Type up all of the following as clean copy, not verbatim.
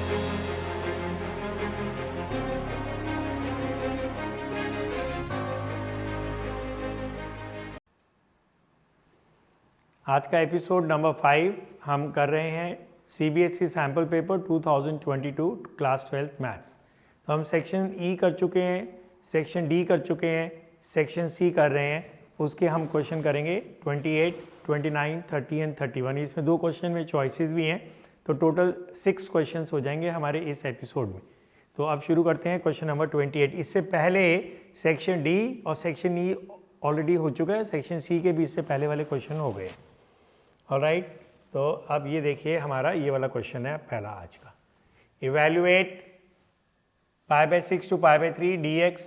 आज का episode number 5 हम कर रहे हैं CBSE sample paper 2022 class 12 maths. तो हम सेक्शन ई कर चुके हैं, सेक्शन डी कर चुके हैं, सेक्शन सी कर रहे हैं। उसके हम क्वेश्चन करेंगे 28, 29, 30 एंड 31। इसमें 2 क्वेश्चन में चॉइसेस भी हैं, तो टोटल 6 क्वेश्चंस हो जाएंगे हमारे इस एपिसोड में। तो अब शुरू करते हैं क्वेश्चन नंबर 28। इससे पहले सेक्शन डी और सेक्शन ई ऑलरेडी हो चुका है, सेक्शन सी के भी इससे पहले वाले क्वेश्चन हो गए। ऑलराइट, तो अब ये देखिए हमारा ये वाला क्वेश्चन है पहला आज का। Evaluate π/6 to π/3 dx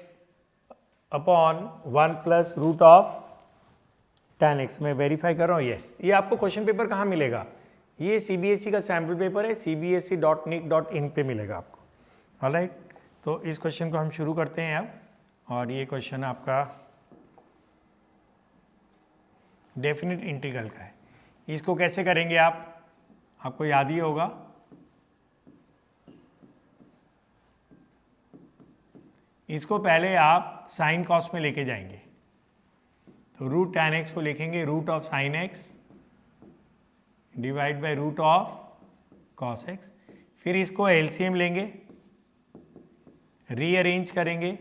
upon 1 plus root of tan x। मैं वेरीफाई कर रहा हूँ, यस। ये आपको क्वेश्चन पेपर कहाँ मिलेगा? ये सीबीएसई का सैम्पल पेपर है, cbse.nic.in पे मिलेगा आपको। ऑलराइट, तो इस क्वेश्चन को हम शुरू करते हैं अब। और ये क्वेश्चन आपका डेफिनेट इंटीग्रल का है। इसको कैसे करेंगे आपको याद ही होगा। इसको पहले आप साइन कॉस में लेके जाएंगे, तो रूट tan x को लिखेंगे root of sine x divide by root of cos x। फिर इसको एलसीएम लेंगे, रीअरेंज करेंगे।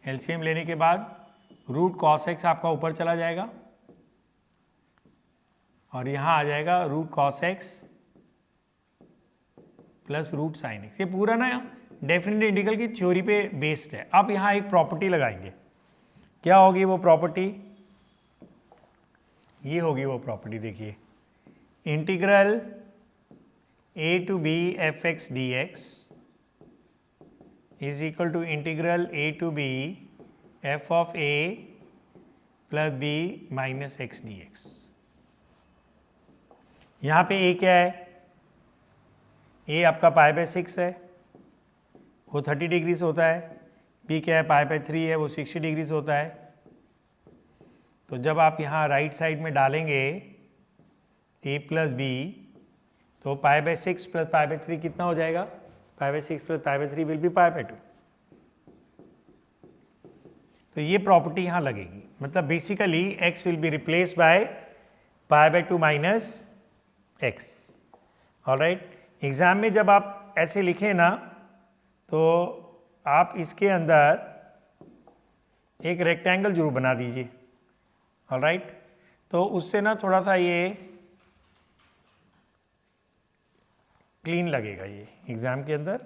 एलसीएम लेने के बाद रूट कॉस x आपका ऊपर चला जाएगा और यहाँ आ जाएगा root cos x plus root sine x। ये पूरा ना डेफिनेट इंटीग्रल की थ्योरी पे बेस्ड है। अब यहाँ एक प्रॉपर्टी लगाएंगे। क्या होगी वो प्रॉपर्टी? ये होगी वो प्रॉपर्टी, देखिए, integral a to b fx dx is equal to integral a to b f of a plus b minus x dx। यहाँ पे a क्या है? a आपका π/6 है, वो 30 डिग्री से होता है। b क्या है? π/3 है, वो 60 डिग्री से होता है। तो जब आप यहाँ राइट साइड में डालेंगे a प्लस b, तो π/6 प्लस π/3 कितना हो जाएगा? π/6 प्लस π/3 विल बी π/2। तो ये प्रॉपर्टी यहाँ लगेगी, मतलब basically x will be replace by π/2 minus x। Alright, exam में जब आप ऐसे लिखें ना, तो आप इसके अंदर एक रेक्टेंगल जरूर बना दीजिए। ऑलराइट, तो उससे ना थोड़ा सा ये क्लीन लगेगा। ये एग्जाम के अंदर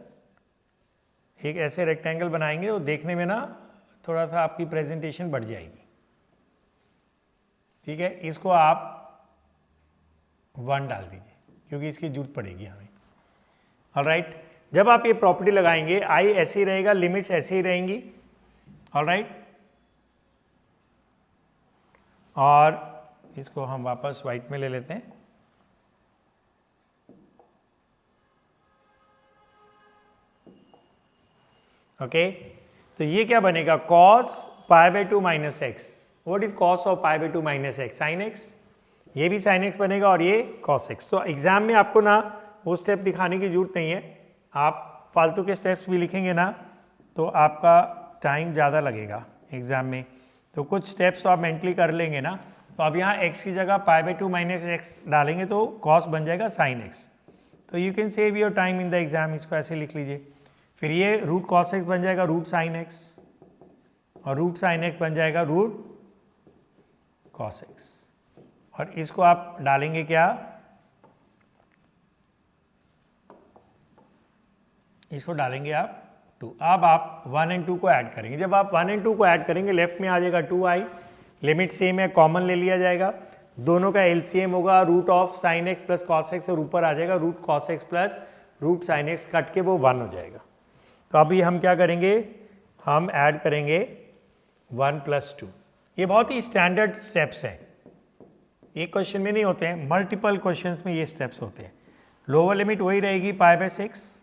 एक ऐसे रेक्टेंगल बनाएंगे, वो देखने में ना थोड़ा सा आपकी प्रेजेंटेशन बढ़ जाएगी। ठीक है, इसको आप 1 डाल दीजिए क्योंकि इसकी जरूरत पड़ेगी हमें। ऑलराइट, जब आप ये प्रॉपर्टी लगाएंगे आई ऐसे ही रहेगा, लिमिट्स ऐसे ही रहेंगी। ऑलराइट, और इसको हम वापस वाइट में ले लेते हैं। ओके, तो ये क्या बनेगा? cos π/2 minus x. What is cos of π/2 minus x? Sine x. ये भी साइन एक्स बनेगा और ये cos x। तो एग्जाम में आपको ना वो स्टेप दिखाने की जरूरत नहीं है। आप फालतू के स्टेप्स भी लिखेंगे ना तो आपका टाइम ज़्यादा लगेगा एग्जाम में। तो कुछ स्टेप्स तो आप मेंटली कर लेंगे ना। तो अब यहाँ x की जगह π/2 माइनस एक्स डालेंगे तो cos बन जाएगा साइन x। तो you can save your time in the exam. इसको ऐसे लिख लीजिए। फिर ये रूट cos x बन जाएगा रूट साइन x, और रूट साइन x बन जाएगा रूट cos x। और इसको आप डालेंगे क्या? इसको डालेंगे आप 2। अब आप 1 एंड 2 को ऐड करेंगे। जब आप 1 एंड 2 को ऐड करेंगे, लेफ्ट में आ जाएगा 2i, लिमिट सेम है, कॉमन ले लिया जाएगा। दोनों का एलसीएम होगा root of sine X plus cos X, और ऊपर आ जाएगा root cos X plus root sine X, cut के वो 1 हो जाएगा। तो अभी हम क्या करेंगे? हम ऐड करेंगे 1 + 2। ये बहुत ही स्टैंडर्ड स्टेप्स हैं, एक क्वेश्चन में नहीं होते हैं, मल्टीपल क्वेश्चंस में ये स्टेप्स होते हैं। लोअर लिमिट वही रहेगी π/6,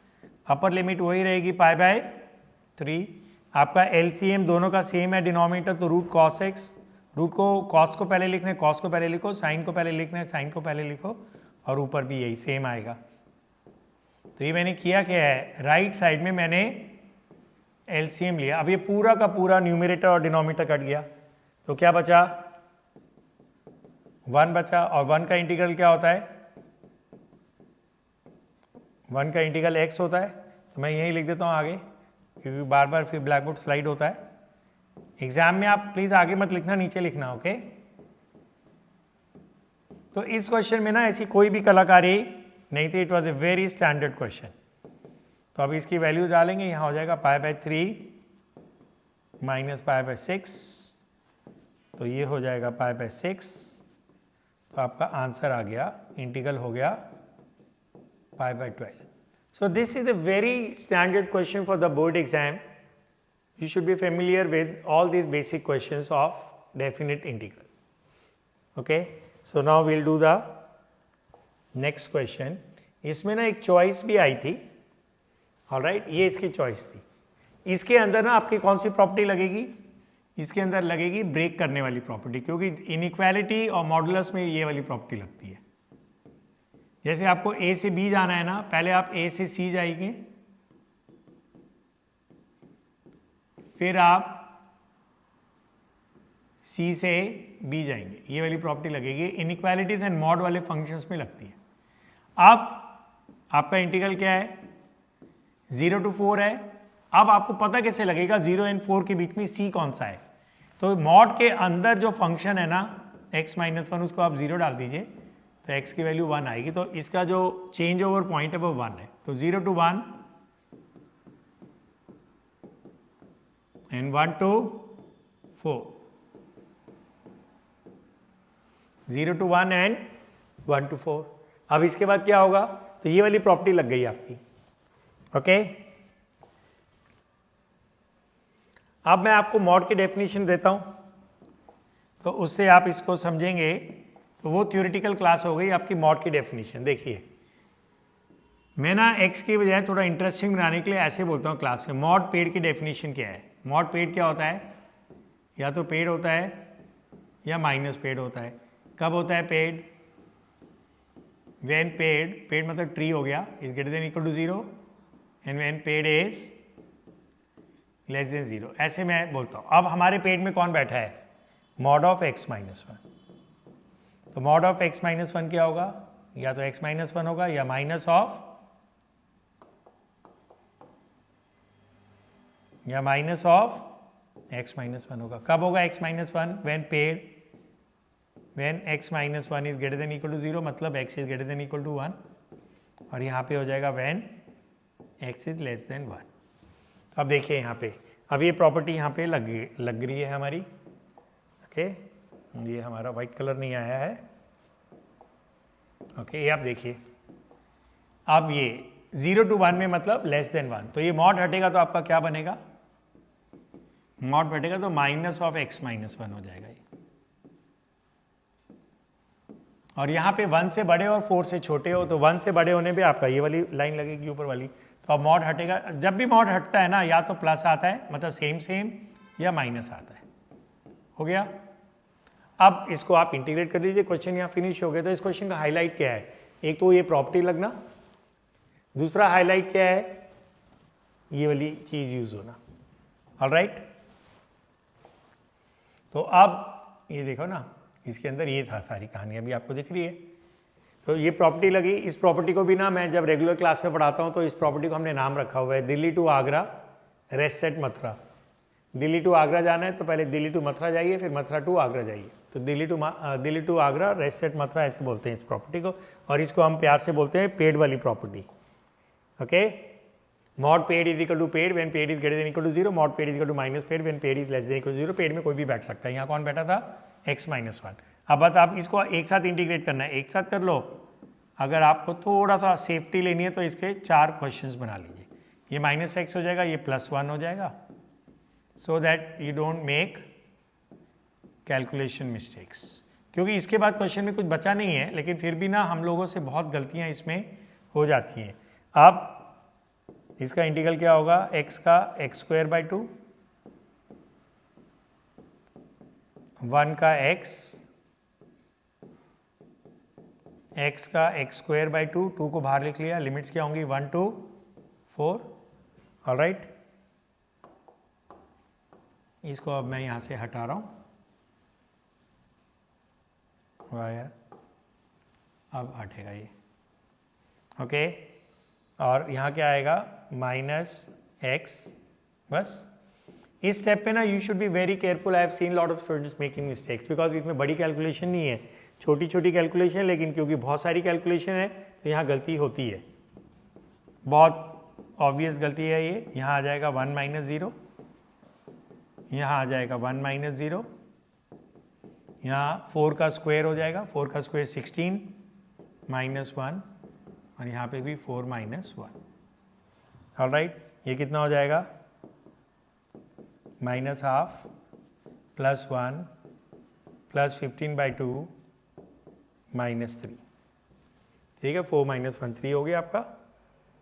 अपर लिमिट वही रहेगी π/3। आपका एलसीएम दोनों का सेम है डिनोमिनेटर, तो रूट कॉस एक्स, रूट को कॉस को पहले लिखना है, कॉस को पहले लिखो, साइन को पहले लिखना है, साइन को पहले लिखो, और ऊपर भी यही सेम आएगा। तो ये मैंने किया क्या है, राइट साइड में मैंने एलसीएम लिया। अब ये पूरा का पूरा न्यूमरेटर और डिनोमिनेटर कट गया, तो क्या बचा, 1 बचा। और 1 का इंटीग्रल क्या होता है, 1 का इंटीग्रल x होता है। तो मैं यही लिख देता हूँ आगे, क्योंकि बार बार फिर ब्लैक बोर्ड स्लाइड होता है। एग्जाम में आप प्लीज आगे मत लिखना, नीचे लिखना, ओके। तो इस क्वेश्चन में ना ऐसी कोई भी कलाकारी नहीं थी, it was a very standard question. तो अब इसकी वैल्यू डालेंगे, यहाँ हो जाएगा π/3 माइनस π/6, तो ये हो जाएगा π/6। तो आपका आंसर आ गया, इंटीग्रल हो गया π/12। So this is a very standard question for the board exam. You should be familiar with all these basic questions of definite integral. Okay, so now we'll do the next question. इसमें ना एक choice भी आई थी, alright, ये इसकी choice थी। इसके अंदर ना आपकी कौन सी प्रॉपर्टी लगेगी, इसके अंदर लगेगी ब्रेक करने वाली प्रॉपर्टी, क्योंकि इनइक्वालिटी और मॉडुलस में ये वाली प्रॉपर्टी लगती है। जैसे आपको ए से बी जाना है ना, पहले आप ए से सी जाएंगे, फिर आप सी से बी जाएंगे, ये वाली प्रॉपर्टी लगेगी। इनइक्वालिटीज एंड मॉड वाले फंक्शंस में लगती है। अब आपका इंटीग्रल क्या है, 0 to 4 है। अब आपको पता कैसे लगेगा 0 and 4 के बीच में सी कौन सा है, तो मॉड के अंदर जो फंक्शन है ना x-1, उसको आप 0 डाल दीजिए, तो x की वैल्यू 1 आएगी। तो इसका जो चेंज ओवर पॉइंट है वो 1 है। तो 0 to 1 and 1 to 4, 0 to 1 and 1 to 4। अब इसके बाद क्या होगा, तो ये वाली प्रॉपर्टी लग गई आपकी, ओके। अब मैं आपको मॉड की डेफिनेशन देता हूं, तो उससे आप इसको समझेंगे। तो वो थ्योरेटिकल क्लास हो गई आपकी मॉड की डेफिनेशन। देखिए, मैं ना x की बजाय थोड़ा इंटरेस्टिंग बनाने के लिए ऐसे बोलता हूँ क्लास में, मॉड पेड की डेफिनेशन क्या है। मॉड पेड क्या होता है, या तो पेड होता है या माइनस पेड होता है। कब होता है पेड, व्हेन पेड मतलब ट्री हो गया, is greater than equal to 0, and when पेड इज लेस देन 0। ऐसे मैं बोलता हूँ। अब हमारे पेड में कौन बैठा है, मॉड ऑफ x-1। तो मॉड ऑफ x-1 क्या होगा, या तो x-1 होगा या माइनस ऑफ x-1 होगा। कब होगा x-1, when x-1 is greater than equal to 0, मतलब x is greater than equal to 1, और यहाँ पे हो जाएगा when x is less than 1। तो अब देखिए यहाँ पे, अब ये प्रॉपर्टी यहाँ पे लग रही है हमारी, ओके। ये हमारा वाइट कलर नहीं आया है, ओके। ये आप देखिए, अब ये 0 to 1 में मतलब लेस देन 1, तो ये मॉड हटेगा तो आपका क्या बनेगा, मॉड हटेगा तो माइनस ऑफ x-1 हो जाएगा ये। और यहाँ पे 1 से बड़े और 4 से छोटे हो, तो 1 से बड़े होने पे आपका ये वाली लाइन लगेगी ऊपर वाली। तो अब मॉड हटेगा, जब भी मॉड हटता है ना, या तो प्लस आता है मतलब सेम या माइनस आता है, हो गया। अब इसको आप इंटीग्रेट कर दीजिए, क्वेश्चन यहाँ फिनिश हो गया। तो इस क्वेश्चन का हाईलाइट क्या है, एक तो ये प्रॉपर्टी लगना, दूसरा हाईलाइट क्या है, ये वाली चीज यूज होना, ऑलराइट। तो अब ये देखो ना, इसके अंदर ये था, सारी कहानी अभी आपको दिख रही है। तो ये प्रॉपर्टी लगी। इस प्रॉपर्टी को भी ना मैं जब रेगुलर क्लास में पढ़ाता हूँ, तो इस प्रॉपर्टी को हमने नाम रखा हुआ है Delhi to Agra rest set Mathura. Delhi to Agra जाना है तो पहले दिल्ली टू मथुरा जाइए, फिर मथुरा टू आगरा जाइए। तो Delhi to Agra rest set Mathura ऐसे बोलते हैं इस प्रॉपर्टी को, और इसको हम प्यार से बोलते हैं पेड वाली प्रॉपर्टी, ओके। मॉड पेड इज इक्वल टू पेड व्हेन पेड is greater than equal to 0, mod पेड इज इक्वल टू माइनस पेड व्हेन पेड is less than equal to 0। पेड में कोई भी बैठ सकता है, यहाँ कौन बैठा था, x-1। अब बात आप इसको एक साथ इंटीग्रेट करना है, एक साथ कर लो। अगर आपको थोड़ा सा सेफ्टी लेनी है तो इसके 4 क्वेश्चंस बना लीजिए। ये -x हो जाएगा, ये +1 हो जाएगा, so that you don't make calculation mistakes. क्योंकि इसके बाद क्वेश्चन में कुछ बचा नहीं है, लेकिन फिर भी ना हम लोगों से बहुत गलतियां इसमें हो जाती हैं। अब इसका इंटीग्रल क्या होगा, x का x²/2, 1 का x x का x स्क्वायर बाई 2, 2 को बाहर लिख लिया, लिमिट्स क्या होंगी 1 to 4, ऑलराइट। इसको अब मैं यहाँ से हटा रहा हूँ, वायर अब हटेगा ये, ओके। और यहाँ क्या आएगा -x, बस। इस स्टेप पे ना you should be very careful, I have seen lot of students making mistakes, because इसमें बड़ी कैलकुलेशन नहीं है, छोटी छोटी कैलकुलेशन, लेकिन क्योंकि बहुत सारी कैलकुलेशन है तो यहाँ गलती होती है, बहुत ऑब्वियस गलती है ये। यहाँ आ जाएगा 1 - 0, यहाँ आ जाएगा 1 - 0, यहाँ 4 का स्क्वायर हो जाएगा, 4 का स्क्वायर 16 -1, और यहाँ पे भी 4 - 1, ऑलराइट। ये कितना हो जाएगा -½ +1 + 15/2 -3, ठीक है। 4 - 1 3 हो गया आपका,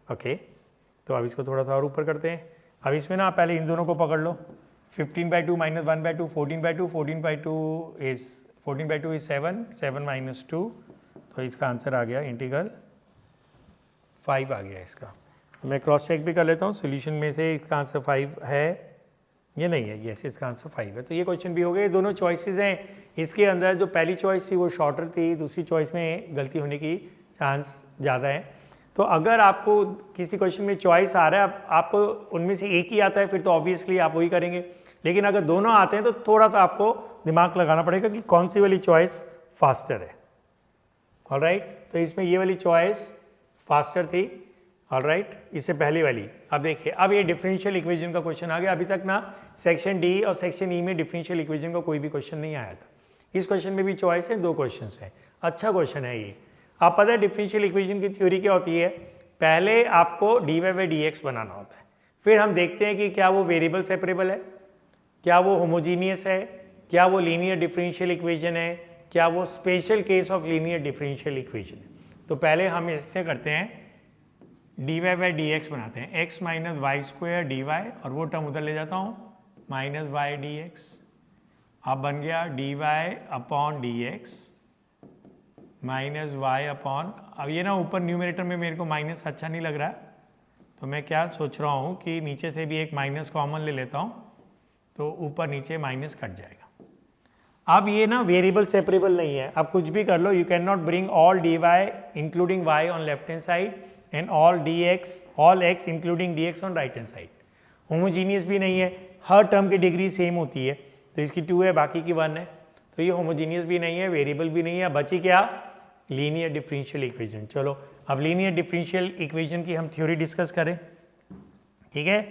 ओके। तो अब इसको थोड़ा सा और ऊपर करते हैं। अब इसमें ना पहले इन दोनों को पकड़ लो, 15/2 - 1/2 14/2, 14/2 इज 7, 7 - 2, तो इसका आंसर आ गया इंटीग्रल 5 आ गया इसका। मैं क्रॉस चेक भी कर लेता हूँ, सोल्यूशन में से इसका आंसर 5 है, ये नहीं है, यस इसका आंसर 5 है। तो ये क्वेश्चन भी हो गए। दोनों चॉइसेस हैं, इसके अंदर जो पहली चॉइस थी वो शॉर्टर थी, दूसरी चॉइस में गलती होने की चांस ज़्यादा है। तो अगर आपको किसी क्वेश्चन में चॉइस आ रहा है, आपको उनमें से एक ही आता है, फिर तो ऑब्वियसली आप वही करेंगे। लेकिन अगर दोनों आते हैं तो थोड़ा सा आपको दिमाग लगाना पड़ेगा कि कौन सी वाली चॉइस फास्टर है, ऑलराइट। तो इसमें ये वाली चॉइस फास्टर थी, ऑलराइट, इससे पहले वाली। अब देखिए, अब ये डिफरेंशियल इक्वेशन का क्वेश्चन आ गया। अभी तक ना सेक्शन डी और सेक्शन ई में डिफरेंशियल इक्वेशन का कोई भी क्वेश्चन नहीं आया था। इस क्वेश्चन में भी चॉइस है, 2 क्वेश्चन है, अच्छा क्वेश्चन है ये। आप पता है डिफरेंशियल इक्वेशन की थ्योरी क्या होती है, पहले आपको dy/dx बनाना होता है, फिर हम देखते हैं कि क्या वो वेरिएबल सेपरेबल है, क्या वो होमोजीनियस है, क्या वो लीनियर डिफरेंशियल इक्वेशन है, क्या वो special case of linear differential equation है। तो पहले हम इससे करते हैं dy/dx बनाते हैं, x - y² dy, और वो टर्म उधर ले जाता हूँ -y dx। अब बन गया dy/dx -y/, अब ये ना ऊपर न्यूमरेटर में मेरे को माइनस अच्छा नहीं लग रहा है, तो मैं क्या सोच रहा हूँ कि नीचे से भी एक माइनस कॉमन ले लेता हूँ, तो ऊपर नीचे माइनस कट जाएगा। अब ये ना वेरिएबल सेपरेबल नहीं है, आप कुछ भी कर लो, you can not bring all dy including y on left hand side and all x including dx on right hand side. Homogeneous भी नहीं है, हर टर्म की डिग्री सेम होती है, तो इसकी 2 है, बाकी की 1 है, तो ये होमोजीनियस भी नहीं है, वेरिएबल भी नहीं है। बची क्या, लीनियर डिफरेंशियल इक्वेशन। चलो अब लीनियर डिफरेंशियल इक्वेशन की हम थ्योरी डिस्कस करें, ठीक है।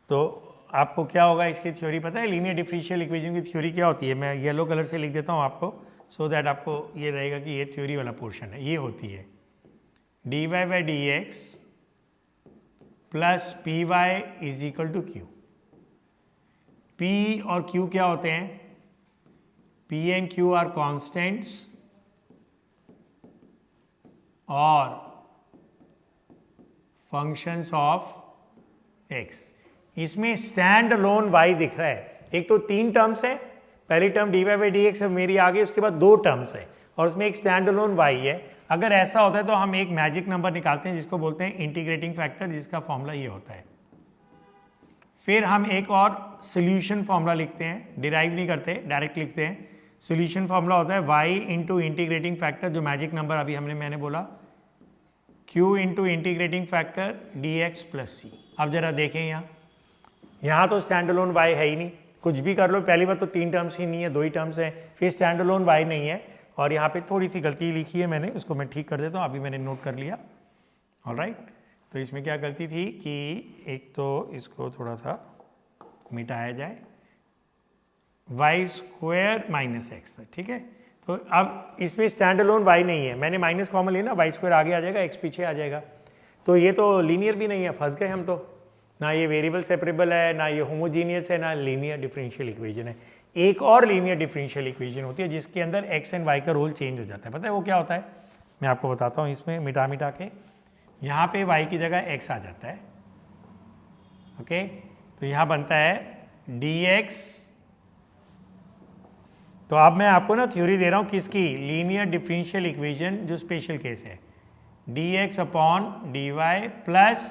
तो आपको क्या होगा, इसकी थ्योरी पता है, लीनियर डिफरेंशियल इक्वेशन की थ्योरी क्या होती है, मैं येलो कलर से लिख देता हूँ आपको, सो दैट आपको ये रहेगा कि ये थ्योरी वाला पोर्शन है। ये होती है dy/dx plus py = q। p और q क्या होते हैं, p and q are constants और फंक्शंस ऑफ x। इसमें स्टैंड अलोन y दिख रहा है, एक तो 3 टर्म्स है, पहली टर्म dy/dx मेरी आ गई, उसके बाद 2 टर्म्स है और उसमें एक स्टैंड अलोन y है। अगर ऐसा होता है तो हम एक मैजिक नंबर निकालते हैं जिसको बोलते हैं इंटीग्रेटिंग फैक्टर, जिसका फॉर्मूला ये होता है। फिर हम एक और सोल्यूशन फॉर्मूला लिखते हैं, डिराइव नहीं करते, डायरेक्ट लिखते हैं। सोल्यूशन फॉर्मूला होता है y इंटू इंटीग्रेटिंग फैक्टर, जो मैजिक नंबर अभी मैंने बोला, q into integrating factor dx plus c। अब जरा देखें यहाँ तो स्टैंड अलोन y है ही नहीं, कुछ भी कर लो, पहली बात तो 3 टर्म्स ही नहीं है, 2 ही टर्म्स हैं, फिर स्टैंड अलोन y नहीं है, और यहाँ पे थोड़ी सी गलती लिखी है मैंने, उसको मैं ठीक कर देता हूँ, अभी मैंने नोट कर लिया, ऑलराइट। तो इसमें क्या गलती थी कि एक तो इसको थोड़ा सा मिटाया जाए, y² - x, ठीक है। तो अब इसमें स्टैंड अलोन y नहीं है, मैंने माइनस कॉमन लिया ना, y² आगे आ जाएगा, x पीछे आ जाएगा, तो ये तो लीनियर भी नहीं है, फंस गए हम तो, ना ये वेरिएबल सेपरेबल है, ना ये होमोजीनियस है, ना लीनियर डिफरेंशियल इक्वेशन है। एक और लीनियर डिफरेंशियल इक्वेशन होती है जिसके अंदर x एंड y का रोल चेंज हो जाता है, पता है वो क्या होता है, मैं आपको बताता हूँ। इसमें मिटा के यहाँ पे y की जगह x आ जाता है, ओके। तो यहाँ बनता है dx, तो अब मैं आपको ना थ्योरी दे रहा हूँ किसकी, लीनियर डिफरेंशियल इक्वेशन जो स्पेशल केस है, dx upon dy plus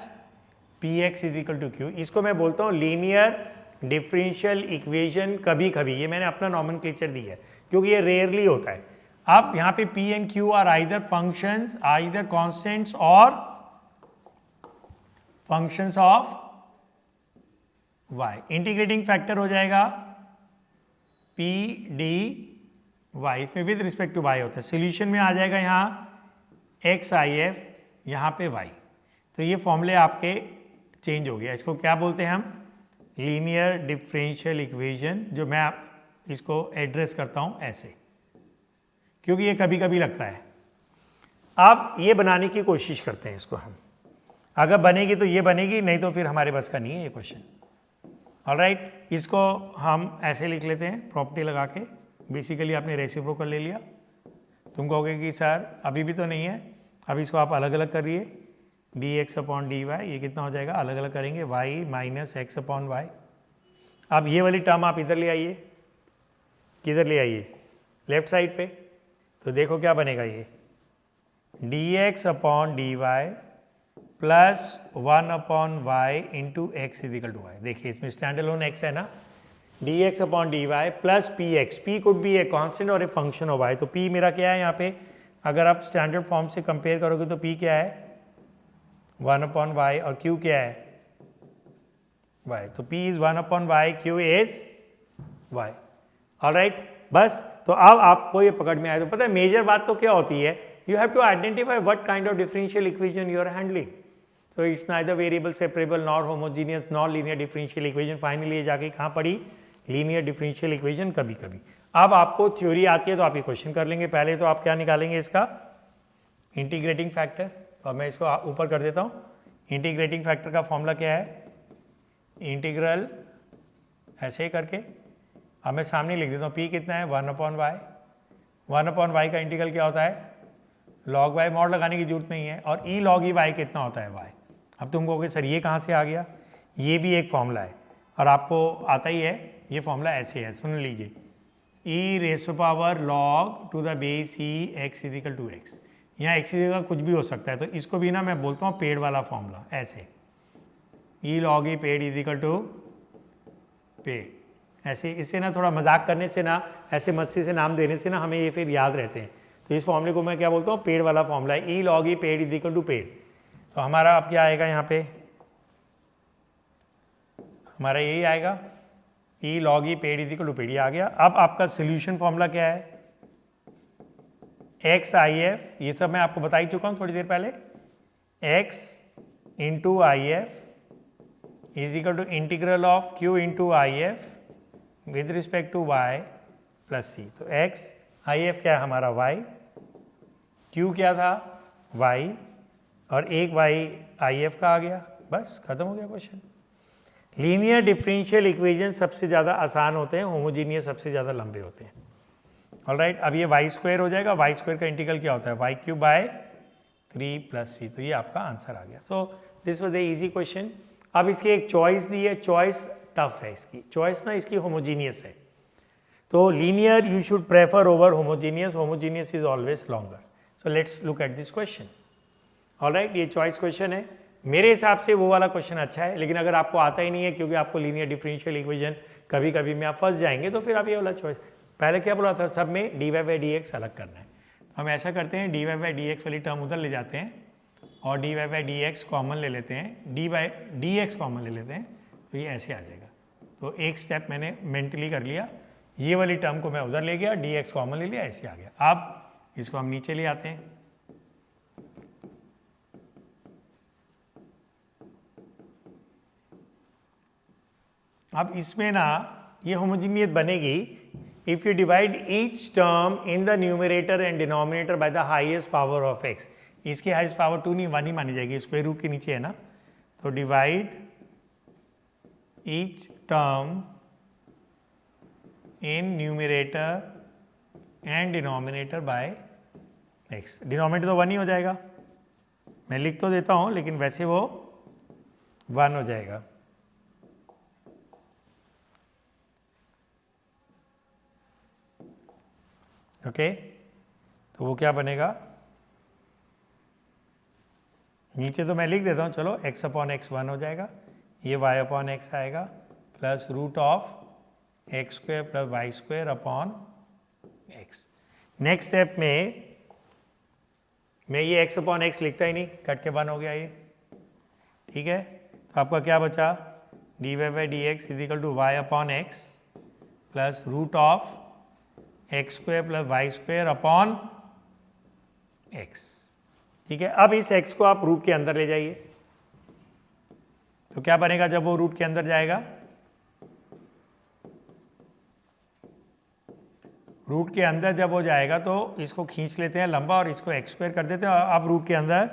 px is equal to Q. इसको मैं बोलता हूँ लीनियर डिफरेंशियल इक्वेशन कभी कभी, ये मैंने अपना नॉमेनक्लेचर दिया है क्योंकि ये रेयरली होता है। अब यहाँ पे p and q are either functions, either constants और functions of y। Integrating factor हो जाएगा p d y, इसमें विद रिस्पेक्ट टू y होता है। सोल्यूशन में आ जाएगा यहाँ एक्स आई एफ, यहाँ पे y। तो ये फॉर्मूले आपके चेंज हो गया। इसको क्या बोलते हैं हम, लीनियर डिफरेंशियल इक्वेशन, जो मैं इसको एड्रेस करता हूँ ऐसे, क्योंकि ये कभी कभी लगता है। अब ये बनाने की कोशिश करते हैं इसको हम, अगर बनेगी तो ये बनेगी, नहीं तो फिर हमारे बस का नहीं है ये क्वेश्चन। ऑलराइट, इसको हम ऐसे लिख लेते हैं प्रॉपर्टी लगा के। बेसिकली आपने रेसिप्रोकल ले लिया, तुम कहोगे कि सर अभी भी तो नहीं है, अब इसको आप अलग अलग करिए, D X upon D Y, ये कितना हो जाएगा, अलग अलग करेंगे, Y minus X upon Y. अब ये वाली टर्म आप इधर ले आइए, किधर ले आइए, लेफ्ट साइड पे, तो देखो क्या बनेगा, ये D X upon D Y plus 1 upon Y into X is equal to Y. देखिए इसमें स्टैंड अलोन एक्स है ना, D X upon D Y plus P X, P could be a constant और ए फंक्शन ऑफ वाई। तो P मेरा क्या है यहाँ पे, अगर आप स्टैंडर्ड फॉर्म से कंपेयर करोगे तो पी क्या है 1 अपॉन वाई, और क्यू क्या है वाई। तो P is 1 upon Y, Q is Y. Alright, बस तो अब आपको ये पकड़ में आए तो पता है मेजर बात तो क्या होती है, you have to identify what kind of differential equation you are handling. So it's neither variable separable, nor homogeneous, nor linear differential equation. Finally ये जाके कहाँ पड़ी, लीनियर डिफरेंशियल इक्वेशन कभी कभी। अब आपको थ्योरी आती है तो आप ये क्वेश्चन कर लेंगे। पहले तो आप क्या निकालेंगे, इसका इंटीग्रेटिंग फैक्टर। तो अब मैं इसको ऊपर कर देता हूँ। इंटीग्रेटिंग फैक्टर का फॉर्मूला क्या है, इंटीग्रल ऐसे ही करके, अब मैं सामने लिख देता हूँ, पी कितना है 1 अपॉन वाई। 1 अपॉन वाई का इंटीग्रल क्या होता है, लॉग वाई, मॉड लगाने की जरूरत नहीं है, और ई लॉग ई वाई कितना होता है वाई। अब तुम कहोगे सर ये कहाँ से आ गया, ये भी एक फॉर्मूला है और आपको आता ही है। ये फॉर्मूला ऐसे है, सुन लीजिए, E raise to power log to the base E X is equal to X. यहाँ एक्स इज इक्वल कुछ भी हो सकता है, तो इसको भी ना मैं बोलता हूँ पेड़ वाला फॉर्मूला, ऐसे ई लॉग ई पेड़ इज इक्वल टू पेड़। ऐसे इससे ना थोड़ा मजाक करने से ना, ऐसे मस्ती से नाम देने से ना हमें ये फिर याद रहते हैं। तो इस फॉर्मूले को मैं क्या बोलता हूँ, पेड़ वाला फॉर्मूला है, ई लॉग ई पेड़ इज इक्वल टू पेड़। तो हमारा अब क्या आएगा, यहाँ पे हमारा यही आएगा, ई लॉग ई पेड़ इज इक्वल टू पेड़, ये आ गया। अब आपका सोल्यूशन फॉर्मूला क्या है, एक्स आई एफ, ये सब मैं आपको बता ही चुका हूँ थोड़ी देर पहले, x into I F is equal to integral of Q into I F with respect to y plus C. तो एक्स आई एफ क्या है हमारा वाई, क्यू क्या था वाई, और एक वाई आई एफ का आ गया, बस खत्म हो गया क्वेश्चन। लीनियर डिफरेंशियल इक्वेशन सबसे ज़्यादा आसान होते हैं, होमोजीनियस सबसे ज़्यादा लंबे होते हैं। ऑलराइट, अब ये वाई स्क्वायर हो जाएगा, वाई स्क्वायर का इंटीग्रल क्या होता है, Y cube by 3 plus C. तो ये आपका आंसर आ गया। So this was a easy question. अब इसकी एक चॉइस दी है, चॉइस टफ है इसकी, चॉइस ना इसकी होमोजीनियस है। तो linear you should prefer over homogeneous, homogeneous is always longer. So let's look at this question. Alright, ये चॉइस क्वेश्चन है, मेरे हिसाब से वो वाला क्वेश्चन अच्छा है, लेकिन अगर आपको आता ही नहीं है क्योंकि आपको लीनियर डिफरेंशियल इक्वेशन कभी कभी में आप फंस जाएंगे, तो फिर आप ये वाला चॉइस, पहले क्या बोला था, सब में D Y by D X अलग करना है। हम ऐसा करते हैं, D Y by D X वाली टर्म उधर ले जाते हैं और D Y by D X common ले लेते हैं, D by D X common ले लेते हैं, तो ये ऐसे आ जाएगा। तो एक स्टेप मैंने मेंटली कर लिया, ये वाली टर्म को मैं उधर ले गया, डी एक्स कॉमन ले लिया, ऐसे आ गया। अब इसको हम नीचे ले आते हैं, अब इसमें ना ये होमोजीनियस बनेगी if you divide each term in the numerator and denominator by the highest power of x. इसकी हाईएस्ट पावर 2 नहीं 1 ही मानी जाएगी, स्क्वायर रूट के नीचे है ना। तो divide each term in numerator and denominator by x. Denominator तो 1 ही हो जाएगा, मैं लिख तो देता हूँ लेकिन वैसे वो 1 हो जाएगा। ओके, तो वो क्या बनेगा, नीचे तो मैं लिख देता हूँ, चलो x अपॉन एक्स 1 हो जाएगा, ये y अपॉन एक्स आएगा plus root of X square plus Y square upon X. Next step में मैं ये x अपॉन एक्स लिखता ही नहीं, कट के 1 हो गया ये, ठीक है। तो आपका क्या बचा, D Y by D X is equal to Y upon X plus root of X square plus Y square upon X, ठीक है। अब इस x को आप रूट के अंदर ले जाइए, तो क्या बनेगा जब वो रूट के अंदर जाएगा, रूट के अंदर जब वो जाएगा तो इसको खींच लेते हैं लंबा और इसको एक्स स्क्वायर कर देते हैं, और आप रूट के अंदर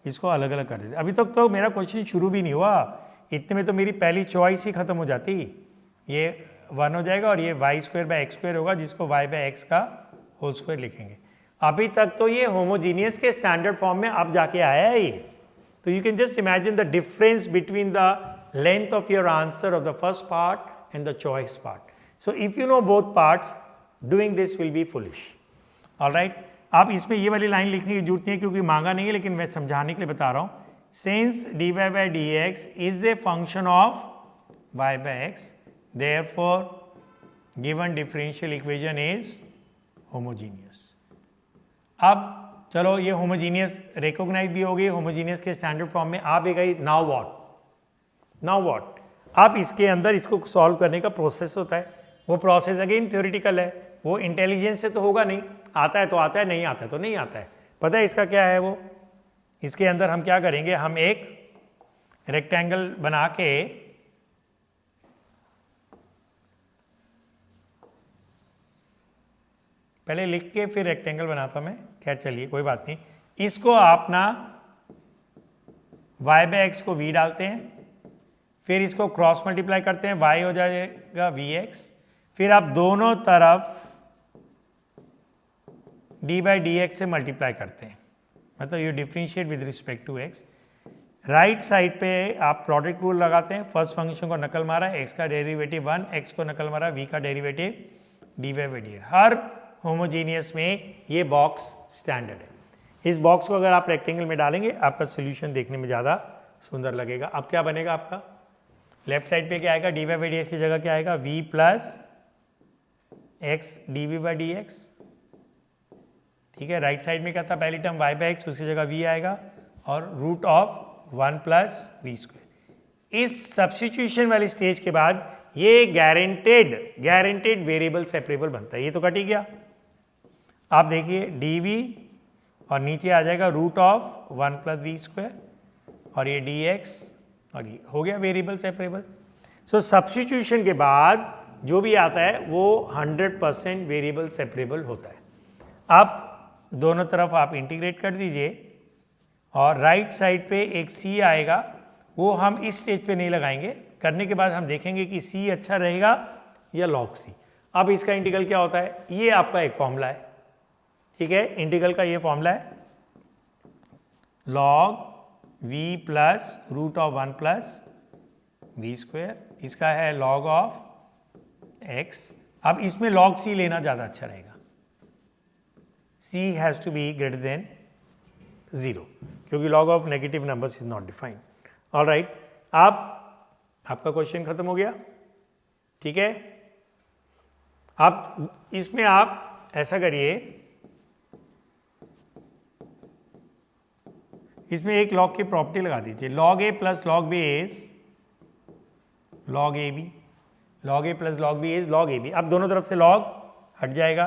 इसको अलग अलग कर देते हैं। अभी तक तो मेरा क्वेश्चन शुरू भी नहीं हुआ, इतने में तो मेरी पहली चॉइस ही खत्म हो जाती, ये 1 हो जाएगा और ये Y square by X square होगा, जिसको वाई बाई एक्स का होल स्क्वायर लिखेंगे। अभी तक तो ये होमोजीनियस के स्टैंडर्ड फॉर्म में अब जाके आया है ये, तो you can just imagine the difference between the length of your answer of the first part and the choice part. So if you know both parts, doing this will be foolish. Alright, आप इसमें ये वाली line लिखने की जरूरत नहीं है क्योंकि मांगा नहीं है, लेकिन मैं समझाने के लिए बता रहा हूँ। Since D Y by D X is a function of Y by X, therefore given differential equation is homogeneous. अब चलो ये होमोजीनियस रिकॉग्नाइज भी हो गई, होमोजीनियस के स्टैंडर्ड फॉर्म में आ भी गई। नाउ व्हाट, अब इसके अंदर इसको सॉल्व करने का प्रोसेस होता है, वो प्रोसेस अगेन थ्योरेटिकल है, वो इंटेलिजेंस से तो होगा नहीं, आता है तो आता है, नहीं आता है तो नहीं आता है। पता है इसका क्या है, वो इसके अंदर हम क्या करेंगे, हम एक रेक्टेंगल बना के पहले लिख के फिर रेक्टेंगल बनाता मैं, खैर चलिए कोई बात नहीं। इसको आप ना y बाई एक्स को v डालते हैं, फिर इसको क्रॉस मल्टीप्लाई करते हैं, y हो जाएगा vx, फिर आप दोनों तरफ d बाई डी एक्स से मल्टीप्लाई करते हैं, मतलब you differentiate with respect to x। Right side पे आप प्रोडक्ट रूल लगाते हैं, फर्स्ट फंक्शन को नकल मारा, x का डेरिवेटिव 1, x को नकल मारा, v का derivative D Y by D. हर होमोजीनियस में ये बॉक्स स्टैंडर्ड है। इस बॉक्स को अगर आप रेक्टेंगल में डालेंगे आपका सोल्यूशन देखने में ज़्यादा सुंदर लगेगा। अब क्या बनेगा आपका, लेफ्ट साइड पे क्या आएगा, D Y by D X की जगह क्या आएगा, v plus X D V by D X, ठीक है। राइट साइड में क्या था, पहली टर्म y बाई एक्स, उसकी जगह v आएगा, और root of 1 plus V square. इस सब्स्टिट्यूशन वाली स्टेज के बाद ये गारंटेड वेरिएबल सेपरेबल बनता है। ये तो कट ही गया, आप देखिए dv और नीचे आ जाएगा root of 1 plus V square, और ये dx, और ये हो गया वेरिएबल सेपरेबल। सो सब्स्टिट्यूशन के बाद जो भी आता है वो 100% वेरिएबल सेपरेबल होता है। आप दोनों तरफ आप इंटीग्रेट कर दीजिए, और राइट साइड पे एक c आएगा, वो हम इस स्टेज पे नहीं लगाएंगे, करने के बाद हम देखेंगे कि c अच्छा रहेगा या log c। अब इसका इंटीग्रल क्या होता है, ये आपका एक फॉर्मूला है, ठीक है। इंटीग्रल का ये फॉर्मूला है log v plus root of 1 plus V square, इसका है log ऑफ x। अब इसमें log c लेना ज़्यादा अच्छा रहेगा, c has to be greater than 0, क्योंकि log of negative numbers is not defined. Alright, आपका क्वेश्चन खत्म हो गया, ठीक है। आप इसमें आप ऐसा करिए, इसमें एक log की प्रॉपर्टी लगा दीजिए, log a plus log b is log ab, log a plus log b is log ab। अब दोनों तरफ से log हट जाएगा,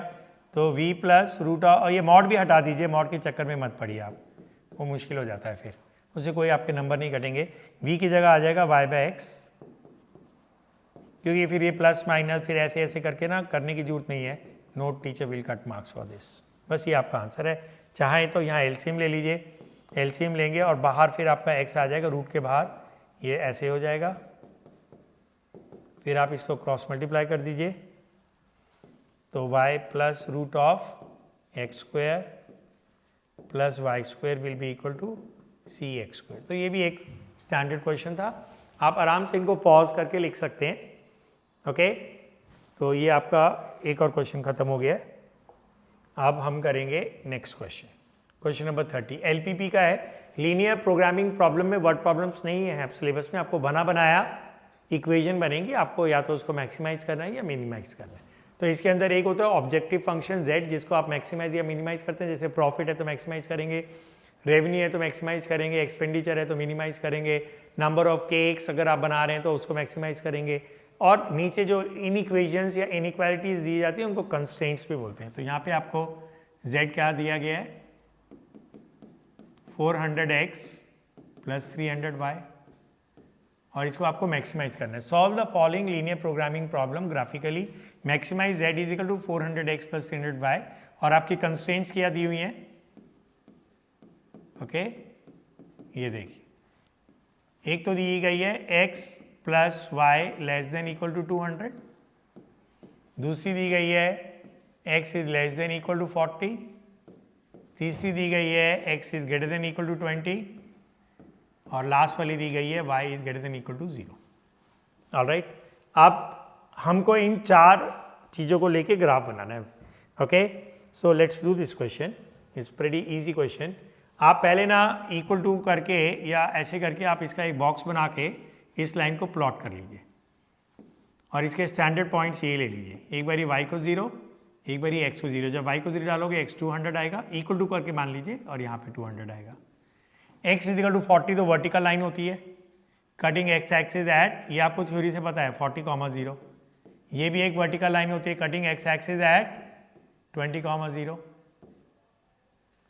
तो v प्लस रूट ऑफ, और ये मॉड भी हटा दीजिए, मॉड के चक्कर में मत पड़िए आप, वो मुश्किल हो जाता है, फिर उससे कोई आपके नंबर नहीं कटेंगे। v की जगह आ जाएगा y बाई एक्स, क्योंकि फिर ये प्लस माइनस फिर ऐसे ऐसे करके ना करने की जरूरत नहीं है, note teacher will cut marks for this. बस ये आपका आंसर है। चाहें तो यहाँ एलसीएम ले लीजिए, एलसीएम लेंगे और बाहर फिर आपका x आ जाएगा रूट के बाहर, ये ऐसे हो जाएगा, फिर आप इसको क्रॉस मल्टीप्लाई कर दीजिए, तो y plus root of X square plus Y square will be equal to C X square. तो ये भी एक स्टैंडर्ड क्वेश्चन था, आप आराम से इनको पॉज करके लिख सकते हैं, ओके। तो ये आपका एक और क्वेश्चन खत्म हो गया है। अब हम करेंगे next question, question number 30 LPP का है। लीनियर प्रोग्रामिंग प्रॉब्लम में वर्ड प्रॉब्लम्स नहीं है सिलेबस में, आपको बना बनाया इक्वेशन बनेंगी, आपको या तो उसको मैक्सिमाइज करना है या मिनिमाइज करना है। तो इसके अंदर एक होता है ऑब्जेक्टिव फंक्शन z, जिसको आप मैक्सिमाइज या मिनिमाइज करते हैं। जैसे प्रॉफिट है तो मैक्सिमाइज करेंगे, रेवेन्यू है तो मैक्सिमाइज करेंगे, एक्सपेंडिचर है तो मिनिमाइज करेंगे, नंबर ऑफ केक्स अगर आप बना रहे हैं तो उसको मैक्सिमाइज करेंगे। और नीचे जो इन इक्वेशंस या इनइक्वालिटीज दी जाती है उनको कंस्ट्रेंट्स भी बोलते हैं। तो यहाँ पे आपको z क्या दिया गया है, 400x प्लस 300y, और इसको आपको मैक्सिमाइज करना है। Solve the following linear programming problem graphically, maximize z is equal to 400x plus 300y, और आपकी कंस्ट्रेंट्स क्या दी हुई हैं, ओके ये देखिए, एक तो दी गई है x plus Y less than equal to 200, दूसरी दी गई है x is less than equal to 40, तीसरी दी गई है x is greater than equal to 20, और लास्ट वाली दी गई है y is greater than equal to 0। Alright, अब हमको इन चार चीज़ों को लेके ग्राफ बनाना है। Okay, so let's do this question, it's pretty easy question. आप पहले ना इक्वल टू करके या ऐसे करके आप इसका एक बॉक्स बना के इस लाइन को प्लॉट कर लीजिए, और इसके स्टैंडर्ड पॉइंट्स ये ले लीजिए। एक बारी y को 0, एक बारी x को 0। जब y को 0 डालोगे x 200 आएगा, इक्वल टू करके मान लीजिए, और यहाँ पे 200 आएगा। x इजिकल टू 40 तो वर्टिकल लाइन होती है, कटिंग x एक्सिस एट, ये आपको थ्योरी से पता है 40,0। ये भी एक वर्टिकल लाइन होती है, cutting x axis at 20,0।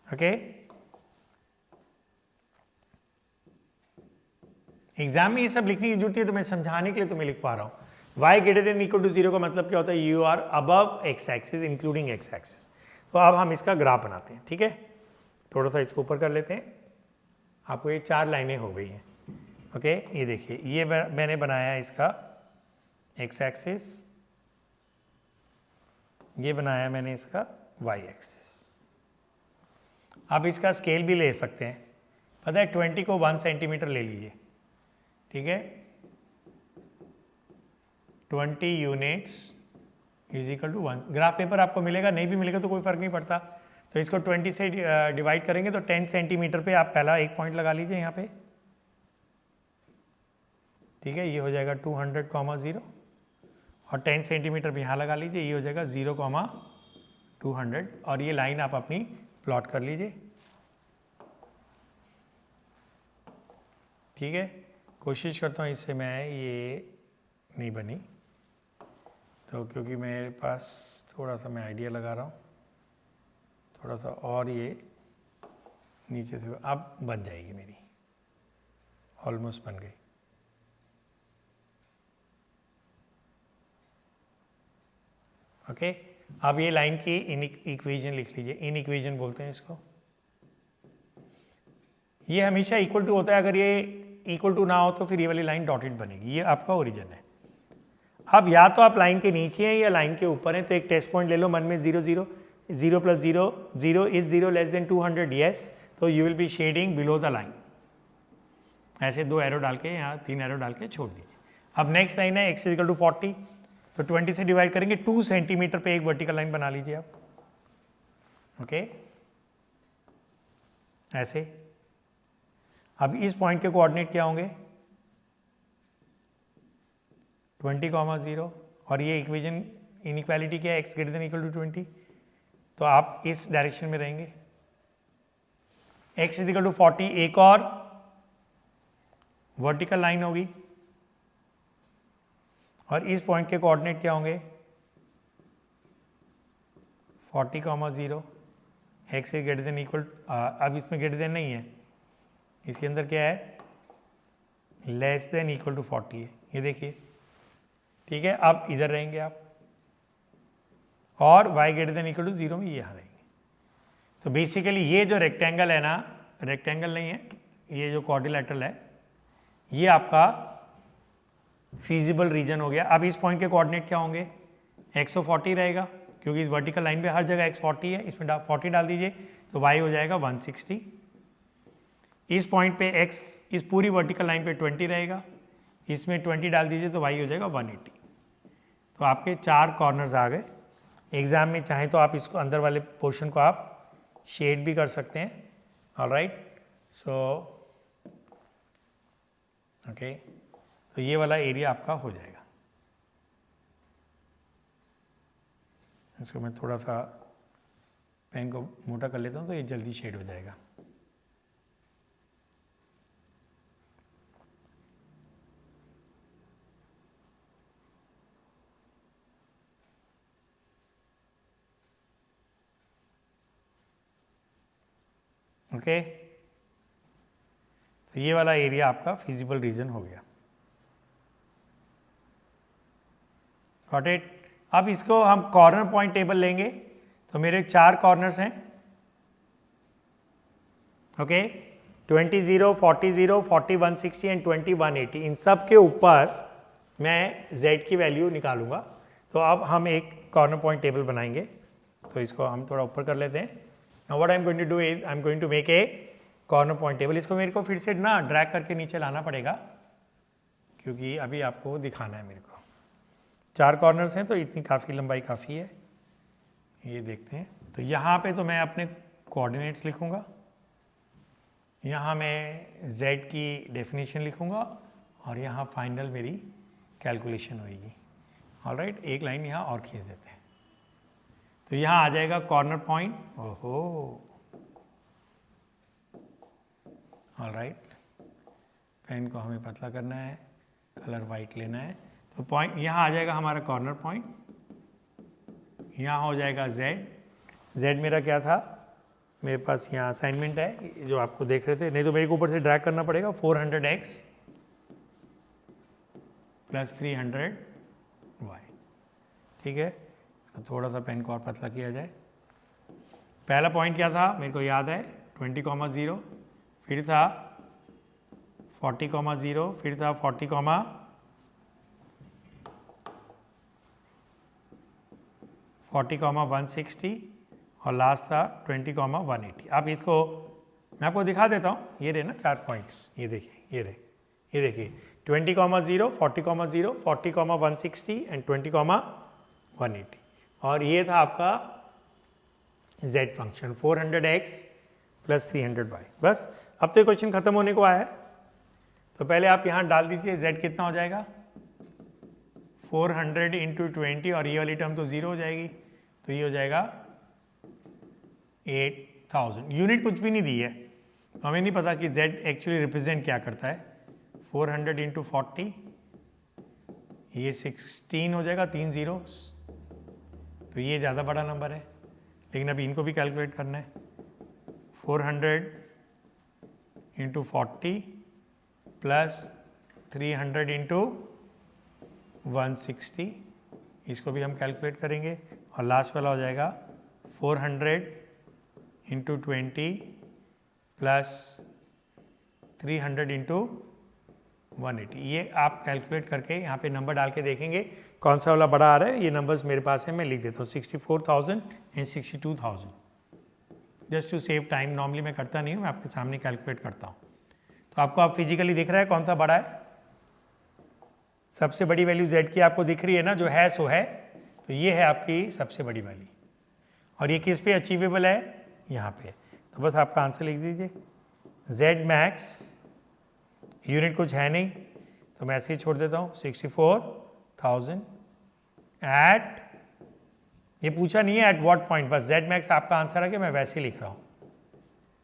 Okay, exam में ये सब लिखने की जरूरत है तो मैं समझाने के लिए तुम्हें लिख पा रहा हूँ। y greater than equal to 0 का मतलब क्या होता है, you are above x axis including x axis. तो अब हम इसका ग्राफ बनाते हैं, ठीक है। थोड़ा सा इसको ऊपर कर लेते हैं, आपको ये चार लाइनें हो गई हैं। ओके, ये देखिए, ये मैंने बनाया है इसका x एक्सिस, ये बनाया मैंने इसका y एक्सिस। आप इसका स्केल भी ले सकते हैं, पता है 20 को 1 सेंटीमीटर ले लीजिए, ठीक है। 20 units is equal to 1। Graph paper आपको मिलेगा, नहीं भी मिलेगा तो कोई फर्क नहीं पड़ता। तो इसको 20 से डिवाइड करेंगे तो 10 सेंटीमीटर पे आप पहला एक पॉइंट लगा लीजिए यहाँ पे, ठीक है। ये हो जाएगा 200,0, और 10 सेंटीमीटर पे यहाँ लगा लीजिए, ये हो जाएगा 0,200, और ये लाइन आप अपनी प्लॉट कर लीजिए, ठीक है। कोशिश करता हूँ इससे मैं ये नहीं बनी तो, क्योंकि मेरे पास थोड़ा सा मैं आइडिया लगा रहा हूँ, थोड़ा सा और ये नीचे से अब बन जाएगी मेरी, ऑलमोस्ट बन गई। ओके, अब ये लाइन की इक्वेशन लिख लीजिए, इन इक्वेशन बोलते हैं इसको। ये हमेशा इक्वल टू होता है, अगर ये इक्वल टू ना हो तो फिर ये वाली लाइन डॉटेड बनेगी, ये आपका ओरिजिन है। अब या तो आप लाइन के नीचे हैं या लाइन के ऊपर हैं, तो एक टेस्ट पॉइंट ले लो मन में, 0 0 0 plus 0 0 is 0 less than 200, yes, तो you will be shading below the line. ऐसे 2 एरो डाल के, यहाँ 3 एरो डाल के छोड़ दीजिए। अब नेक्स्ट लाइन है x इक्वल टू 40, तो 20 से डिवाइड करेंगे, 2 सेंटीमीटर पे एक वर्टिकल लाइन बना लीजिए आप, ओके ऐसे। अब इस पॉइंट के कोऑर्डिनेट क्या होंगे, 20,0, और ये इक्वेशन इनइक्वालिटी क्या है, x greater than equal to 20, तो आप इस डायरेक्शन में रहेंगे। x इक्वल टू 40, एक और वर्टिकल लाइन होगी, और इस पॉइंट के कोऑर्डिनेट क्या होंगे, 40,0, x is greater than equal, अब इसमें ग्रेटर देन नहीं है, इसके अंदर क्या है, लेस देन इक्वल टू 40 है, ये देखिए, ठीक है। अब इधर रहेंगे आप, और y greater than equal to 0 में ये यहाँ रहेंगे। तो बेसिकली ये जो रेक्टेंगल है ना, रेक्टेंगल नहीं है, ये जो क्वाड्रिलेटरल है, ये आपका फीजिबल रीजन हो गया। अब इस पॉइंट के कोऑर्डिनेट क्या होंगे, x 40 रहेगा, क्योंकि इस वर्टिकल लाइन पे हर जगह x 40 है, इसमें 40 डाल दीजिए तो y हो जाएगा 160। इस पॉइंट पे x इस पूरी वर्टिकल लाइन पे 20 रहेगा, इसमें 20 डाल दीजिए तो y हो जाएगा 180। तो आपके 4 कॉर्नर्स आ गए। एग्ज़ाम में चाहें तो आप इसको अंदर वाले पोर्शन को आप शेड भी कर सकते हैं। ऑलराइट, सो ओके, तो ये वाला एरिया आपका हो जाएगा। इसको मैं थोड़ा सा पेन को मोटा कर लेता हूँ तो ये जल्दी शेड हो जाएगा। ओके, तो ये वाला एरिया आपका फिजिबल रीजन हो गया। Got it. अब इसको हम कॉर्नर पॉइंट टेबल लेंगे, तो मेरे 4 कॉर्नर्स हैं। Okay, 20, 0, 40, 0, 40, 160 and 20, 180। इन सब के ऊपर मैं z की वैल्यू निकालूंगा। तो अब हम एक कॉर्नर पॉइंट टेबल बनाएंगे, तो इसको हम थोड़ा ऊपर कर लेते हैं। Now what I am going to do is I am going to make a corner point table. इसको मेरे को फिर से ना ड्रैग करके नीचे लाना पड़ेगा, क्योंकि अभी आपको दिखाना है मेरे को। 4 कॉर्नर्स हैं तो इतनी काफ़ी लंबाई काफ़ी है। ये देखते हैं, तो यहाँ पे तो मैं अपने कोऑर्डिनेट्स लिखूँगा, यहाँ मैं z की डेफिनेशन लिखूँगा और यहाँ फाइनल मेरी कैलकुलेशन होगी। ऑलराइट, एक लाइन यहाँ और खींच देते हैं, तो यहाँ आ जाएगा कॉर्नर पॉइंट। ओहो, ऑलराइट, पेन को हमें पतला करना है, कलर वाइट लेना है। तो पॉइंट यहाँ आ जाएगा हमारा कॉर्नर पॉइंट, यहाँ हो जाएगा z मेरा क्या था, मेरे पास यहाँ असाइनमेंट है जो आपको देख रहे थे, नहीं तो मेरे को ऊपर से ड्रैग करना पड़ेगा। 400x + 300y, ठीक है। इसको थोड़ा सा पेन को और पतला किया जाए। पहला पॉइंट क्या था मेरे को याद है, 20, 0, फिर था 40, 0, फिर था 40, 160 और लास्ट था 20, 180। अब इसको मैं आपको दिखा देता हूँ। ये रहे ना 4 पॉइंट्स, ये देखिए, ये देखिए 20, 0, 40, 0, 40, 160 एंड 20, 180। और ये था आपका z फंक्शन 400x + 300y। बस, अब तो क्वेश्चन खत्म होने को आया है। तो पहले आप यहाँ डाल दीजिए z कितना हो जाएगा, 400 × 20, और ये वाली टर्म तो 0 हो जाएगी, तो ये हो जाएगा 8000। यूनिट कुछ भी नहीं दी है, तो हमें नहीं पता कि z एक्चुअली रिप्रेजेंट क्या करता है। 400 × 40, ये 16 हो जाएगा, 3 zeros, तो ये ज़्यादा बड़ा नंबर है, लेकिन अभी इनको भी कैलकुलेट करना है। 400 × 40 + 300 × 160, इसको भी हम कैलकुलेट करेंगे। और लास्ट वाला हो जाएगा 400 × 20 + 300 × 180। ये आप कैलकुलेट करके यहाँ पे नंबर डाल के देखेंगे कौन सा वाला बड़ा आ रहा है। ये नंबर्स मेरे पास है, मैं लिख देता हूँ 64,000 and 62,000। Just to save time, normally मैं करता नहीं हूँ, मैं आपके सामने कैलकुलेट करता हूँ। तो आपको आप फिजिकली दिख रहा है कौन सा बड़ा है। सबसे बड़ी वैल्यू z की आपको दिख रही है ना, जो है सो है, तो ये है आपकी सबसे बड़ी वैल्यू। और ये किस पे अचीवेबल है, यहाँ पे। तो बस आपका आंसर लिख दीजिए z max, यूनिट कुछ है नहीं तो मैं ऐसे ही छोड़ देता हूँ, 64,000 एट, ये पूछा नहीं है एट व्हाट पॉइंट, बस z max आपका आंसर है कि मैं वैसे लिख रहा हूँ,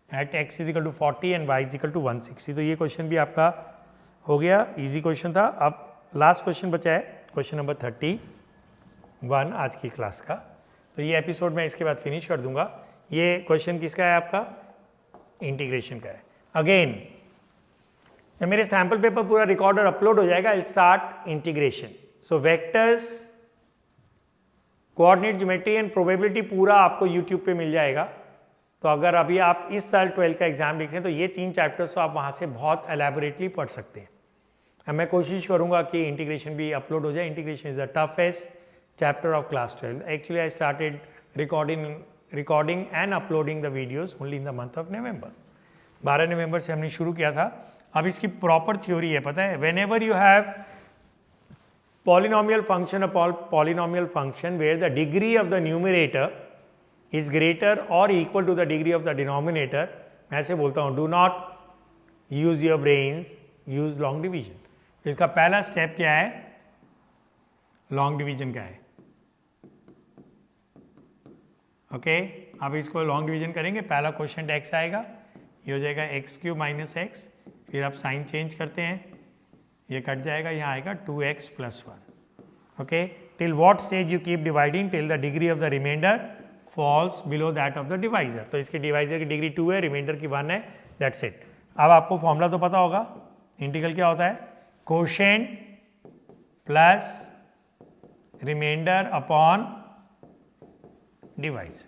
एट x = 40 एंड y = 160। तो ये क्वेश्चन भी आपका हो गया, इजी क्वेश्चन था। अब लास्ट क्वेश्चन बचा है, क्वेश्चन नंबर 31 आज की क्लास का। तो ये एपिसोड मैं इसके बाद फिनिश कर दूंगा। ये क्वेश्चन किसका है, आपका इंटीग्रेशन का है। अगेन जब मेरे सैम्पल पेपर पूरा रिकॉर्ड और अपलोड हो जाएगा, I will start integration. So vectors, coordinate geometry and probability पूरा आपको यूट्यूब पे मिल जाएगा। तो अगर अभी आप इस साल 12 का एग्जाम लिख रहे हैं तो ये 3 चैप्टर्स तो आप वहाँ से बहुत एलैबोरेटली पढ़ सकते हैं। अब मैं कोशिश करूँगा कि इंटीग्रेशन भी अपलोड हो जाए। Integration is the toughest chapter of class 12। Actually I started recording and uploading the videos only in the month of November. 12 नवंबर से हमने शुरू किया था। अब इसकी प्रॉपर थ्योरी है, पता है, when ever you have polynomial function, a polynomial function where the degree of the numerator is greater or equal to the degree of the denominator, मैं ऐसे बोलता हूँ do not use your brains, use long division. इसका पहला step क्या है? Long division का है. ओके, अब इसको लॉन्ग डिवीजन करेंगे. पहला क्वेश्चन x आएगा, ये हो जाएगा एक्स क्यूब माइनस एक्स. फिर आप साइन चेंज करते हैं, ये कट जाएगा, यहाँ आएगा 2x plus 1. Okay, till what stage you keep dividing? Till the degree of the remainder falls below that of the divisor. तो इसके डिवाइजर की डिग्री 2 है, रिमाइंडर की 1 है, दैट्स इट. अब आपको फॉर्मूला तो पता होगा, इंटीग्रल क्या होता है? Quotient plus remainder upon divisor.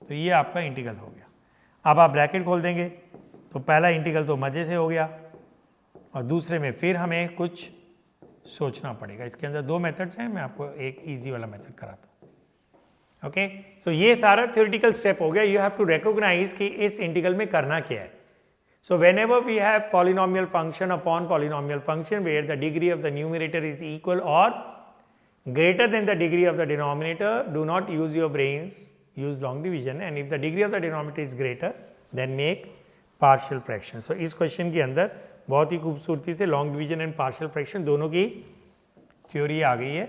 तो ये आपका इंटीग्रल हो गया. अब आप ब्रैकेट खोल देंगे तो पहला इंटीग्रल तो मजे से हो गया, और दूसरे में फिर हमें कुछ सोचना पड़ेगा. इसके अंदर दो मेथड्स हैं, मैं आपको एक इजी वाला मेथड कराता हूँ. ओके, सो ये सारा थ्योरेटिकल स्टेप हो गया. यू हैव टू रिकॉग्नाइज कि इस इंटीग्रल में करना क्या है. सो whenever we have polynomial function upon polynomial function where the degree of the numerator is equal or greater than the degree of the denominator, do not use your brains, use long division, and if the degree of the denominator is greater then make partial fraction. So इस question के अंदर बहुत ही खूबसूरती से long division and partial fraction दोनों की theory आ गई है.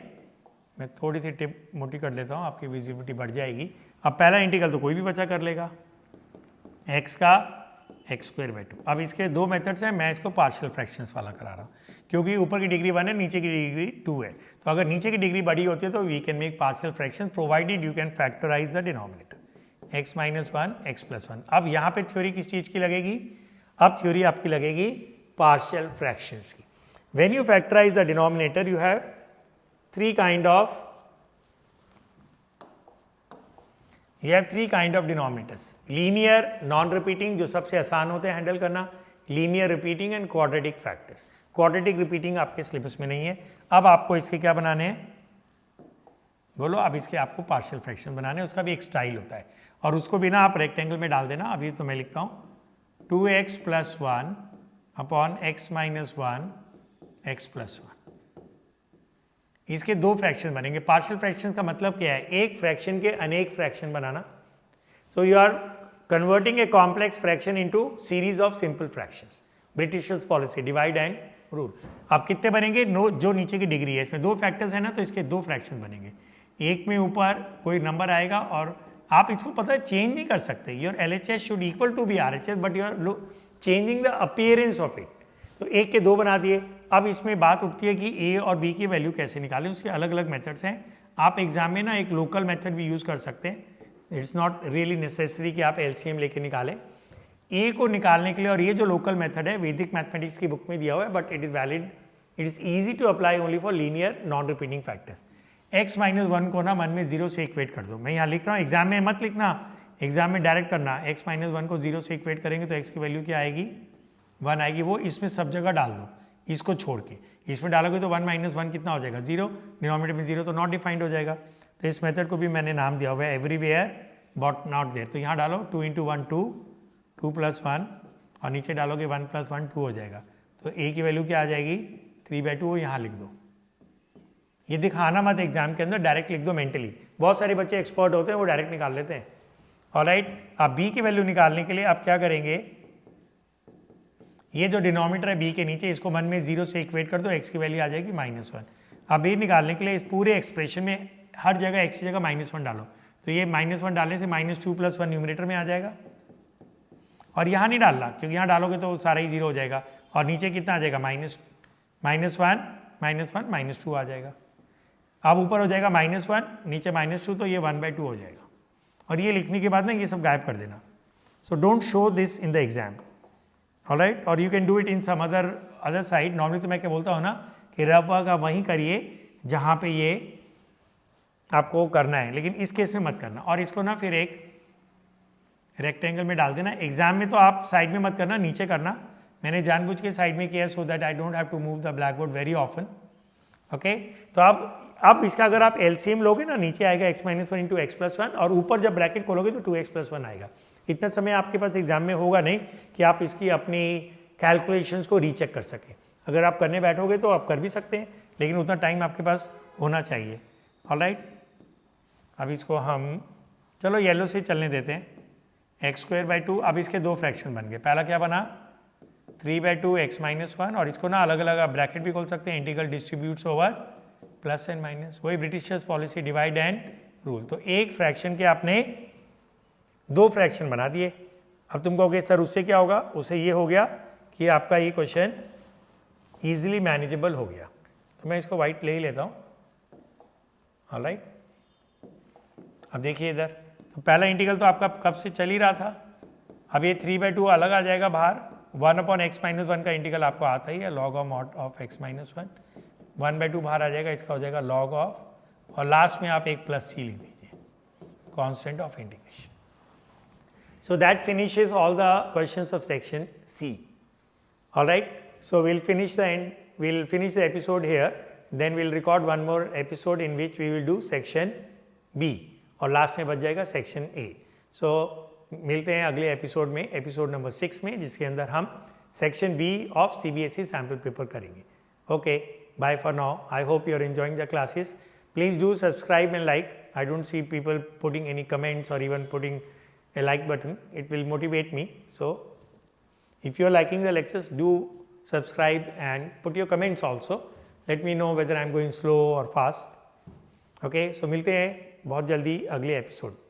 मैं थोड़ी सी टिप मोटी कर लेता हूँ, आपकी विजिबिलिटी बढ़ जाएगी. अब पहला इंटीग्रल तो कोई भी बच्चा कर लेगा, x का एक्स स्क्वायर बाई 2. अब इसके दो मेथड्स हैं, मैं इसको पार्शियल फ्रैक्शंस वाला करा रहा हूँ क्योंकि ऊपर की डिग्री 1 है, नीचे की डिग्री 2 है. तो अगर नीचे की डिग्री बड़ी होती है तो we can make partial fraction provided you can factorize the denominator x minus 1 x plus 1. अब यहाँ पे थ्योरी किस चीज़ की लगेगी? अब थ्योरी आपकी लगेगी पार्शियल फ्रैक्शंस की. When you factorize the denominator you have three kind of denominators. Linear, non repeating जो सबसे आसान होते हैं हैंडल करना, linear repeating and quadratic factors. Quadratic repeating आपके सिलेबस में नहीं है. अब आपको इसके क्या बनाने हैं? बोलो. अब इसके आपको पार्शियल फ्रैक्शन बनाने हैं, उसका भी एक स्टाइल होता है और उसको भी ना आप रेक्टेंगल में डाल देना. अभी तो मैं लिखता हूँ 2x plus 1 upon x minus 1 x plus 1. इसके दो फ्रैक्शन बनेंगे. पार्शियल फ्रैक्शन का मतलब क्या है? एक फ्रैक्शन के अनेक फ्रैक्शन बनाना. So you are converting a complex fraction into series of simple fractions. Britishers policy, divide and rule. अब कितने बनेंगे? जो नीचे की डिग्री है, इसमें दो फैक्टर्स है ना, तो इसके दो फ्रैक्शन बनेंगे. एक में ऊपर कोई नंबर आएगा और आप इसको पता है चेंज नहीं कर सकते. Your LHS should equal to be RHS but you are changing the appearance of it. तो एक के दो बना दिए. अब इसमें बात उठती है कि ए और बी की वैल्यू कैसे निकालें. उसके अलग अलग मेथड्स हैं. आप एग्जाम में ना एक लोकल मेथड भी यूज़ कर सकते हैं. इट्स नॉट रियली नेसेसरी कि आप LCM लेके निकालें. ए को निकालने के लिए, और ये जो लोकल मेथड है वैदिक मैथमेटिक्स की बुक में दिया हुआ है, but it is valid, it is easy to apply only for linear non repeating factors. x minus 1 को ना मन में 0 से इक्वेट कर दो. मैं यहाँ लिख रहा हूँ, एग्जाम में मत लिखना, एग्जाम में डायरेक्ट करना. x माइनस 1 को 0 से इक्वेट करेंगे तो x की वैल्यू क्या आएगी? 1 आएगी. वो इसमें सब जगह डाल दो, इसको छोड़ के. इसमें डालोगे तो 1 माइनस 1 कितना हो जाएगा? 0. डिनोमिनेटर में 0 तो नॉट डिफाइंड हो जाएगा. तो इस मेथड को भी मैंने नाम दिया हुआ है एवरीवेयर बट नॉट देयर. तो यहाँ डालो 2 इंटू 1 2, 2 प्लस 1, और नीचे डालोगे 1 प्लस 1 2 हो जाएगा. तो ए की वैल्यू क्या आ जाएगी? 3/2. यहाँ लिख दो. ये दिखाना मत एग्जाम के अंदर, डायरेक्ट लिख दो मेंटली. बहुत सारे बच्चे एक्सपर्ट होते हैं, वो डायरेक्ट निकाल लेते हैं. ऑलराइट, अब बी की वैल्यू निकालने के लिए आप क्या करेंगे? ये जो डिनोमिनेटर है बी के नीचे, इसको मन में 0 से इक्वेट कर दो, x की वैल्यू आ जाएगी -1. अब बी निकालने के लिए इस पूरे एक्सप्रेशन में हर जगह x की जगह -1 डालो. तो ये -1 डालने से -2 + 1 न्यूमरेटर में आ जाएगा. और यहाँ नहीं डालना, क्योंकि यहाँ डालोगे तो सारा ही 0 हो जाएगा. और नीचे कितना आ जाएगा? -1 -2 आ जाएगा. अब ऊपर हो जाएगा -1, नीचे -2, तो ये 1/2 हो जाएगा. और ये लिखने के बाद ना ये सब गायब कर देना. So don't show this in the exam. Alright, और you can do it in some other side. Normally तो मैं क्या बोलता हूँ ना कि रफ वर्क आप वहीं करिए जहाँ पे ये आपको करना है, लेकिन इस केस में मत करना. और इसको ना फिर एक रेक्टेंगल में डाल देना. एग्जाम में तो आप साइड में मत करना, नीचे करना. मैंने जानबूझ के साइड में किया so that I don't have to move the black board very often. Okay, तो अब इसका अगर आप LCM लोगे ना, नीचे आएगा x minus 1 into x plus 1, और ऊपर जब ब्रैकेट खोलोगे तो 2x प्लस 1 आएगा. इतना समय आपके पास एग्जाम में होगा नहीं कि आप इसकी अपनी कैलकुलेशंस को रीचेक कर सकें. अगर आप करने बैठोगे तो आप कर भी सकते हैं, लेकिन उतना टाइम आपके पास होना चाहिए। ऑलराइट, अब इसको हम चलो येलो से चलने देते हैं। x²/2, अब इसके दो फ्रैक्शन बन गए। पहला क्या बना 3/2 x - 1, और इसको ना अलग अलग आप ब्रैकेट भी खोल सकते हैं, integral distributes over plus and minus, वही Britishers policy divide and rule. तो एक फ्रैक्शन के आपने दो फ्रैक्शन बना दिए। अब तुम कहोगे सर उससे क्या होगा, उससे ये हो गया कि आपका ये क्वेश्चन ईजिली मैनेजेबल हो गया। तो मैं इसको वाइट ले ही लेता हूँ। ऑलराइट, अब देखिए इधर, तो पहला इंटीग्रल तो आपका कब से चल ही रहा था। अब ये 3/2 अलग आ जाएगा बाहर, 1/x - 1 का इंटीग्रल आपको आता ही है, log of x - 1, 1/2 बाहर आ जाएगा, इसका हो जाएगा log of, और लास्ट में आप एक प्लस सी लिख दीजिए, constant of integration. So that finishes all the questions of section C. All right. So we'll finish the episode here. Then we'll record one more episode in which we will do section B. और last में बच जाएगा section A. So मिलते हैं अगले episode में, episode number 6 में, जिसके अंदर हम section B of CBSE sample paper करेंगे। Okay, bye for now. I hope you are enjoying the classes. Please do subscribe and like. I don't see people putting any comments or even putting a like button. It will motivate me. So if you are liking the lectures, do subscribe and put your comments also. Let me know whether I am going slow or fast. Okay, so मिलते हैं बहुत जल्दी अगले episode.